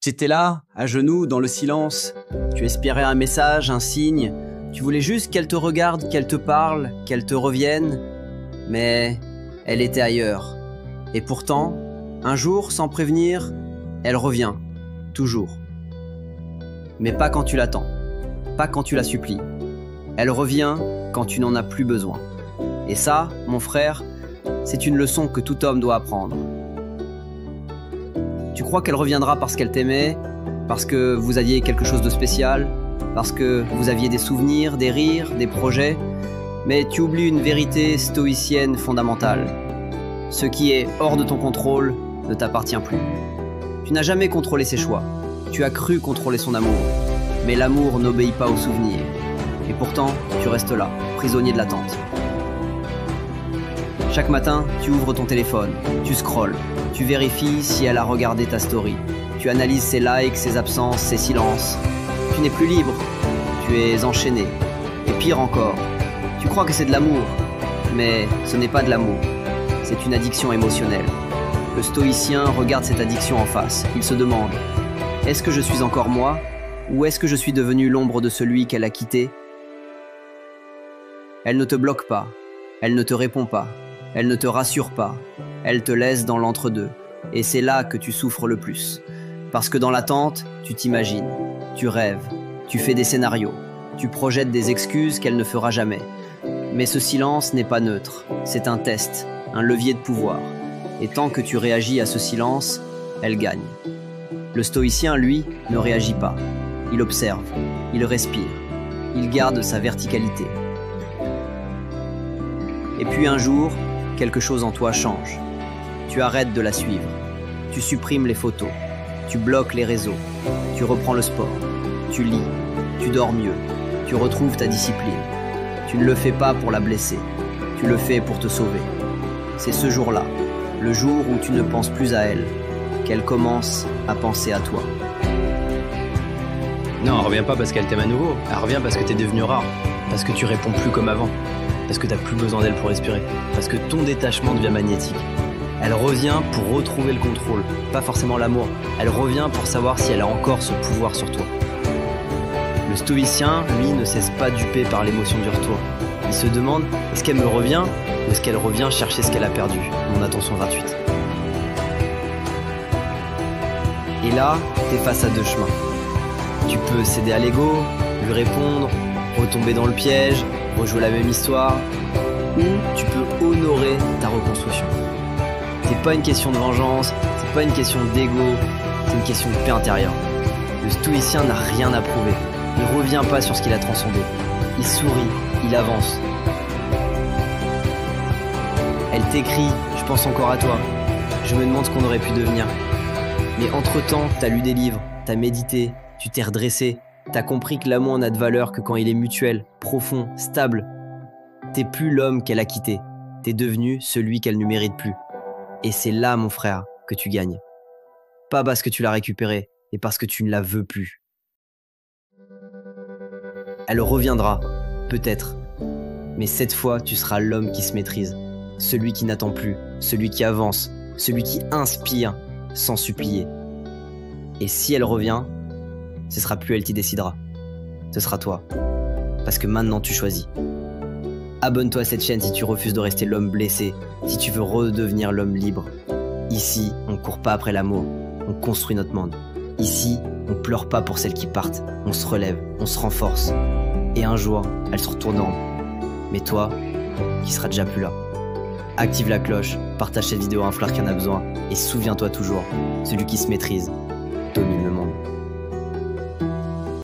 Tu étais là, à genoux, dans le silence. Tu espérais un message, un signe. Tu voulais juste qu'elle te regarde, qu'elle te parle, qu'elle te revienne. Mais elle était ailleurs. Et pourtant, un jour, sans prévenir, elle revient. Toujours. Mais pas quand tu l'attends. Pas quand tu la supplies. Elle revient quand tu n'en as plus besoin. Et ça, mon frère, c'est une leçon que tout homme doit apprendre. Tu crois qu'elle reviendra parce qu'elle t'aimait, parce que vous aviez quelque chose de spécial, parce que vous aviez des souvenirs, des rires, des projets, mais tu oublies une vérité stoïcienne fondamentale. Ce qui est hors de ton contrôle ne t'appartient plus. Tu n'as jamais contrôlé ses choix, tu as cru contrôler son amour, mais l'amour n'obéit pas aux souvenirs. Et pourtant, tu restes là, prisonnier de l'attente. Chaque matin, tu ouvres ton téléphone, tu scrolles, tu vérifies si elle a regardé ta story. Tu analyses ses likes, ses absences, ses silences. Tu n'es plus libre, tu es enchaîné. Et pire encore, tu crois que c'est de l'amour. Mais ce n'est pas de l'amour, c'est une addiction émotionnelle. Le stoïcien regarde cette addiction en face. Il se demande, est-ce que je suis encore moi? Ou est-ce que je suis devenu l'ombre de celui qu'elle a quitté? Elle ne te bloque pas, elle ne te répond pas. Elle ne te rassure pas, elle te laisse dans l'entre-deux. Et c'est là que tu souffres le plus. Parce que dans l'attente, tu t'imagines, tu rêves, tu fais des scénarios, tu projettes des excuses qu'elle ne fera jamais. Mais ce silence n'est pas neutre, c'est un test, un levier de pouvoir. Et tant que tu réagis à ce silence, elle gagne. Le stoïcien, lui, ne réagit pas. Il observe, il respire, il garde sa verticalité. Et puis un jour, quelque chose en toi change. Tu arrêtes de la suivre. Tu supprimes les photos. Tu bloques les réseaux. Tu reprends le sport. Tu lis. Tu dors mieux. Tu retrouves ta discipline. Tu ne le fais pas pour la blesser. Tu le fais pour te sauver. C'est ce jour-là, le jour où tu ne penses plus à elle, qu'elle commence à penser à toi. Non, elle revient pas parce qu'elle t'aime à nouveau. Elle revient parce que t'es devenu rare. Parce que tu réponds plus comme avant. Parce que t'as plus besoin d'elle pour respirer. Parce que ton détachement devient magnétique. Elle revient pour retrouver le contrôle, pas forcément l'amour. Elle revient pour savoir si elle a encore ce pouvoir sur toi. Le stoïcien, lui, ne cesse pas dupé par l'émotion du retour. Il se demande, est-ce qu'elle me revient ou est-ce qu'elle revient chercher ce qu'elle a perdu? Mon attention gratuite. Et là, t'es face à deux chemins. Tu peux céder à l'ego, lui répondre, retomber dans le piège, rejouer la même histoire, ou tu peux honorer ta reconstruction. C'est pas une question de vengeance, c'est pas une question d'ego, c'est une question de paix intérieure. Le stoïcien n'a rien à prouver, il revient pas sur ce qu'il a transcendé. Il sourit, il avance. Elle t'écrit, je pense encore à toi, je me demande ce qu'on aurait pu devenir. Mais entre-temps, t'as lu des livres, t'as médité, tu t'es redressé, t'as compris que l'amour n'a de valeur que quand il est mutuel, profond, stable. T'es plus l'homme qu'elle a quitté. T'es devenu celui qu'elle ne mérite plus. Et c'est là, mon frère, que tu gagnes. Pas parce que tu l'as récupérée, mais parce que tu ne la veux plus. Elle reviendra, peut-être. Mais cette fois, tu seras l'homme qui se maîtrise. Celui qui n'attend plus, celui qui avance, celui qui inspire sans supplier. Et si elle revient, ce sera plus elle qui décidera. Ce sera toi. Parce que maintenant tu choisis. Abonne-toi à cette chaîne si tu refuses de rester l'homme blessé, si tu veux redevenir l'homme libre. Ici, on court pas après l'amour, on construit notre monde. Ici, on pleure pas pour celles qui partent, on se relève, on se renforce. Et un jour, elles se retourneront. Mais toi, qui seras déjà plus là. Active la cloche, partage cette vidéo à un frère qui en a besoin, et souviens-toi toujours, celui qui se maîtrise domine le monde.